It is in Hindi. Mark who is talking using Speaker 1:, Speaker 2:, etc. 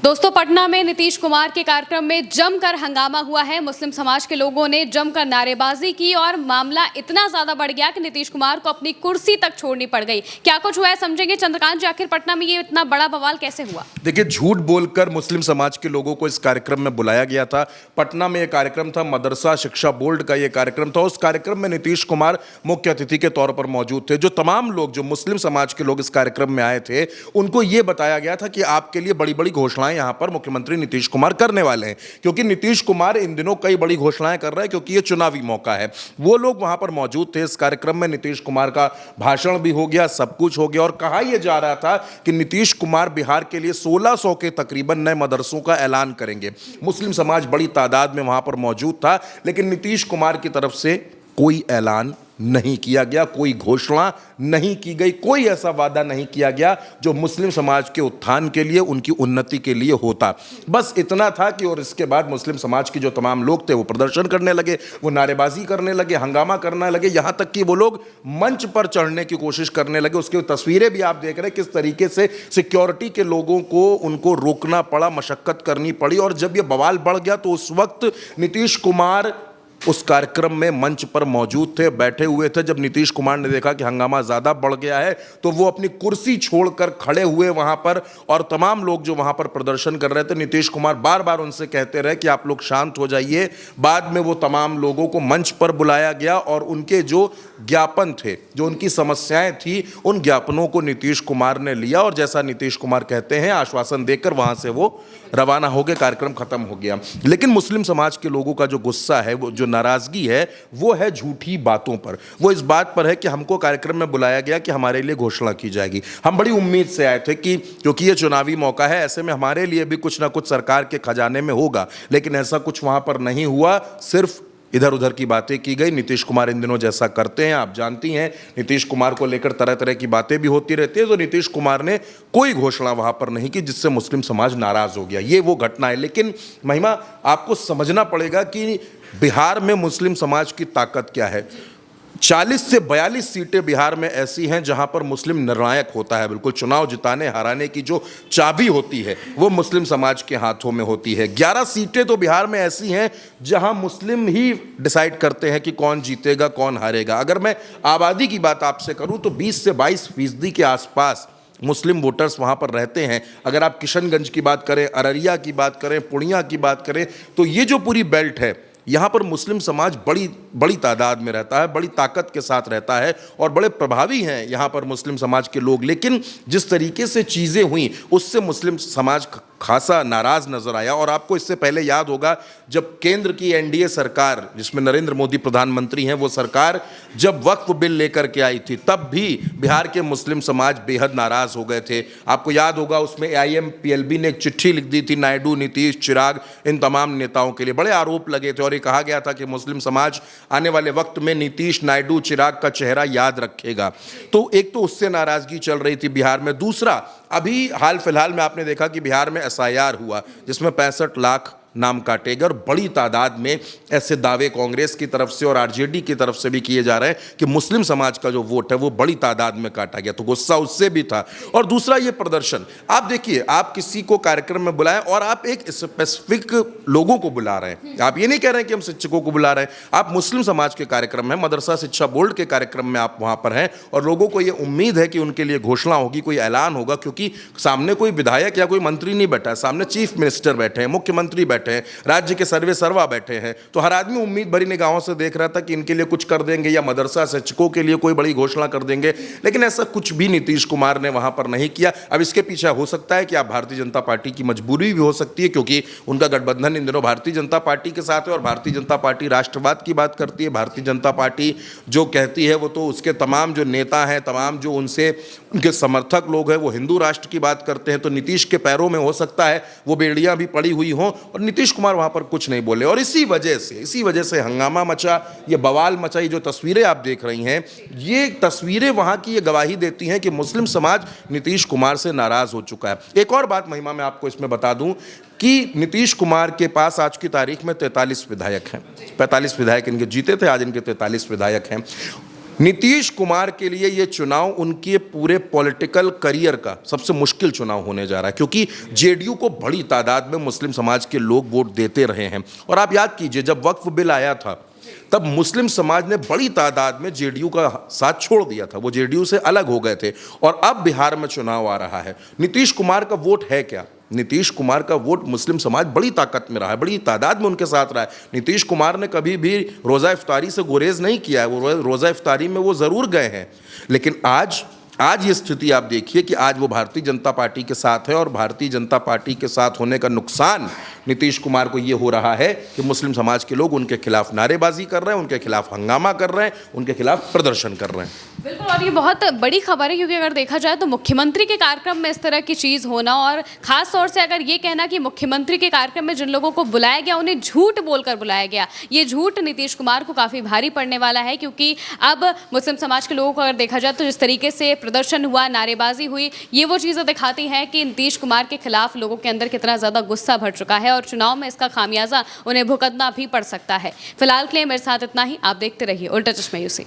Speaker 1: दोस्तों, पटना में नीतीश कुमार के कार्यक्रम में जमकर हंगामा हुआ है। मुस्लिम समाज के लोगों ने जमकर नारेबाजी की और मामला इतना ज्यादा बढ़ गया कि नीतीश कुमार को अपनी कुर्सी तक छोड़नी पड़ गई। क्या कुछ हुआ है समझेंगे चंद्रकांत जी, आखिर पटना में ये इतना बड़ा बवाल कैसे हुआ?
Speaker 2: देखिए, झूठ बोलकर मुस्लिम समाज के लोगों को इस कार्यक्रम में बुलाया गया था। पटना में ये कार्यक्रम था, मदरसा शिक्षा बोर्ड का ये कार्यक्रम था। उस कार्यक्रम में नीतीश कुमार मुख्य अतिथि के तौर पर मौजूद थे। जो तमाम लोग, जो मुस्लिम समाज के लोग इस कार्यक्रम में आए थे, उनको ये बताया गया था कि आपके लिए बड़ी बड़ी घोषणाएं यहां पर मुख्यमंत्री नीतीश कुमार करने वाले हैं, क्योंकि नीतीश कुमार इन दिनों कई बड़ी घोषणाएं कर रहे हैं, क्योंकि ये चुनावी मौका है। वो लोग वहां पर मौजूद थे इस कार्यक्रम में। नीतीश कुमार का भाषण भी हो गया, सब कुछ हो गया, और कहा यह जा रहा था कि नीतीश कुमार बिहार के लिए 1600 के तकरीबन नए मदरसों का ऐलान करेंगे। मुस्लिम समाज बड़ी तादाद में वहां पर मौजूद था, लेकिन नीतीश कुमार की तरफ से कोई ऐलान नहीं किया गया, कोई घोषणा नहीं की गई, कोई ऐसा वादा नहीं किया गया जो मुस्लिम समाज के उत्थान के लिए, उनकी उन्नति के लिए होता। बस इतना था कि और इसके बाद मुस्लिम समाज के जो तमाम लोग थे वो प्रदर्शन करने लगे, वो नारेबाजी करने लगे, हंगामा करने लगे, यहां तक कि वो लोग मंच पर चढ़ने की कोशिश करने लगे। उसकी तस्वीरें भी आप देख रहे हैं किस तरीके से सिक्योरिटी के लोगों को उनको रोकना पड़ा, मशक्कत करनी पड़ी। और जब ये बवाल बढ़ गया तो उस वक्त नीतीश कुमार उस कार्यक्रम में मंच पर मौजूद थे, बैठे हुए थे। जब नीतीश कुमार ने देखा कि हंगामा ज्यादा बढ़ गया है तो वो अपनी कुर्सी छोड़कर खड़े हुए वहां पर, और तमाम लोग जो वहां पर प्रदर्शन कर रहे थे, नीतीश कुमार बार बार उनसे कहते रहे कि आप लोग शांत हो जाइए। बाद में वो तमाम लोगों को मंच पर बुलाया गया और उनके जो ज्ञापन थे, जो उनकी समस्याएं थी, उन ज्ञापनों को नीतीश कुमार ने लिया और जैसा नीतीश कुमार कहते हैं, आश्वासन देकर वहां से वो रवाना हो गए। कार्यक्रम खत्म हो गया। लेकिन मुस्लिम समाज के लोगों का जो गुस्सा है, वो जो नाराजगी है, वो है झूठी बातों पर। वो इस बात पर है कि हमको कार्यक्रम में बुलाया गया कि हमारे लिए घोषणा की जाएगी। हम बड़ी उम्मीद से आए थे कि क्योंकि ये चुनावी मौका है, ऐसे में हमारे लिए भी कुछ ना कुछ सरकार के खजाने में होगा, लेकिन ऐसा कुछ वहां पर नहीं हुआ। सिर्फ इधर उधर की बातें की गई। नीतीश कुमार इन दिनों जैसा करते हैं, आप जानती हैं, नीतीश कुमार को लेकर तरह तरह की बातें भी होती रहती है। तो नीतीश कुमार ने कोई घोषणा वहां पर नहीं की जिससे मुस्लिम समाज नाराज हो गया। ये वो घटना है। लेकिन महिमा, आपको समझना पड़ेगा कि बिहार में मुस्लिम समाज की ताकत क्या है। 40 से 42 सीटें बिहार में ऐसी हैं जहां पर मुस्लिम निर्णायक होता है। बिल्कुल, चुनाव जिताने हराने की जो चाबी होती है वो मुस्लिम समाज के हाथों में होती है। 11 सीटें तो बिहार में ऐसी हैं जहां मुस्लिम ही डिसाइड करते हैं कि कौन जीतेगा, कौन हारेगा। अगर मैं आबादी की बात आपसे करूं तो 20 से 22% के आसपास मुस्लिम वोटर्स वहां पर रहते हैं। अगर आप किशनगंज की बात करें, अररिया की बात करें, पूर्णिया की बात करें, तो ये जो पूरी बेल्ट है, यहाँ पर मुस्लिम समाज बड़ी बड़ी तादाद में रहता है, बड़ी ताकत के साथ रहता है और बड़े प्रभावी हैं यहाँ पर मुस्लिम समाज के लोग। लेकिन जिस तरीके से चीज़ें हुई उससे मुस्लिम समाज खासा नाराज नजर आया। और आपको इससे पहले याद होगा, जब केंद्र की एनडीए सरकार, जिसमें नरेंद्र मोदी प्रधानमंत्री हैं, वो सरकार जब वक्फ बिल लेकर के आई थी, तब भी बिहार के मुस्लिम समाज बेहद नाराज हो गए थे। आपको याद होगा, उसमें AIMPLB ने एक चिट्ठी लिख दी थी नायडू, नीतीश, चिराग, इन तमाम नेताओं के लिए। बड़े आरोप लगे थे और ये कहा गया था कि मुस्लिम समाज आने वाले वक्त में नीतीश, नायडू, चिराग का चेहरा याद रखेगा। तो एक तो उससे नाराजगी चल रही थी बिहार में। दूसरा, अभी हाल फिलहाल में आपने देखा कि बिहार में SIR हुआ जिसमें 65 लाख नाम काटे गए और बड़ी तादाद में ऐसे दावे कांग्रेस की तरफ से और RJD की तरफ से भी किए जा रहे हैं कि मुस्लिम समाज का जो वोट है वो बड़ी तादाद में काटा गया। तो गुस्सा उससे भी था। और दूसरा, ये प्रदर्शन, आप देखिए, आप किसी को कार्यक्रम में बुलाएं और आप एक स्पेसिफिक लोगों को बुला रहे हैं। आप ये नहीं कह रहे हैं कि हम शिक्षकों को बुला रहे हैं, आप मुस्लिम समाज के कार्यक्रम में, मदरसा शिक्षा बोर्ड के कार्यक्रम में आप वहां पर हैं और लोगों को ये उम्मीद है कि उनके लिए घोषणा होगी, कोई ऐलान होगा, क्योंकि सामने कोई विधायक या कोई मंत्री नहीं बैठा है, सामने चीफ मिनिस्टर बैठे हैं, मुख्यमंत्री बैठे हैं, राज्य के सर्वे सर्वा बैठे हैं। तो हर आदमी उम्मीद भरी निगाहों से देख रहा था कि इनके लिए कुछ कर देंगे या मदरसा शिक्षकों के लिए कोई बड़ी घोषणा कर देंगे। लेकिन ऐसा कुछ भी नीतीश कुमार ने वहां पर नहीं किया। अब इसके पीछे हो सकता है कि आप भारतीय जनता पार्टी की मजबूरी भी हो सकती है, क्योंकि उनका गठबंधन इन दिनों भारतीय जनता पार्टी के साथ है और भारतीय जनता पार्टी राष्ट्रवाद की बात करती है। भारतीय जनता पार्टी जो कहती है वो तो उसके तमाम जो नेता हैं, तमाम जो उनसे उनके समर्थक लोग हैं, वो हिंदू राष्ट्र की बात करते हैं। तो नीतीश के पैरों में हो सकता है वो बेड़ियां भी पड़ी हुई हों और नीतीश कुमार वहां पर कुछ नहीं बोले। और इसी वजह से हंगामा मचा, ये बवाल मचा। ये जो तस्वीरें आप देख रही हैं, ये तस्वीरें वहां की ये गवाही देती हैं कि मुस्लिम समाज नीतीश कुमार से नाराज हो चुका है। एक और बात महिमा, मैं आपको इसमें बता दूं कि नीतीश कुमार के पास आज की तारीख में 43 विधायक हैं। 45 विधायक इनके जीते थे, आज इनके 43 विधायक हैं। नीतीश कुमार के लिए ये चुनाव उनके पूरे पॉलिटिकल करियर का सबसे मुश्किल चुनाव होने जा रहा है, क्योंकि जेडीयू को बड़ी तादाद में मुस्लिम समाज के लोग वोट देते रहे हैं। और आप याद कीजिए, जब वक्फ बिल आया था तब मुस्लिम समाज ने बड़ी तादाद में जेडीयू का साथ छोड़ दिया था, वो जेडीयू से अलग हो गए थे। और अब बिहार में चुनाव आ रहा है, नीतीश कुमार का वोट है क्या? नीतीश कुमार का वोट मुस्लिम समाज बड़ी ताकत में रहा है, बड़ी तादाद में उनके साथ रहा है। नीतीश कुमार ने कभी भी रोज़ा इफ्तारी से गुरेज नहीं किया है, वो रोज़ा इफ्तारी में वो ज़रूर गए हैं। लेकिन आज ये स्थिति आप देखिए कि आज वो भारतीय जनता पार्टी के साथ है, और भारतीय जनता पार्टी के साथ होने का नुकसान नीतीश कुमार को ये हो रहा है कि मुस्लिम समाज के लोग उनके खिलाफ नारेबाजी कर रहे हैं, उनके खिलाफ हंगामा कर रहे हैं, उनके खिलाफ प्रदर्शन कर रहे हैं।
Speaker 1: बिल्कुल, और ये बहुत बड़ी खबर है, क्योंकि अगर देखा जाए तो मुख्यमंत्री के कार्यक्रम में इस तरह की चीज़ होना, और खास तौर से अगर ये कहना कि मुख्यमंत्री के कार्यक्रम में जिन लोगों को बुलाया गया उन्हें झूठ बोलकर बुलाया गया, ये झूठ नीतीश कुमार को काफ़ी भारी पड़ने वाला है। क्योंकि अब मुस्लिम समाज के लोगों को अगर देखा जाए तो जिस तरीके से प्रदर्शन हुआ, नारेबाजी हुई, ये वो चीज़ें दिखाती हैं कि नीतीश कुमार के खिलाफ लोगों के अंदर कितना ज़्यादा गुस्सा भर चुका है, और चुनाव में इसका खामियाजा उन्हें भुगतना भी पड़ सकता है। फिलहाल के लिए मेरे साथ इतना ही। आप देखते रहिए उल्टा चश्मा यूसी।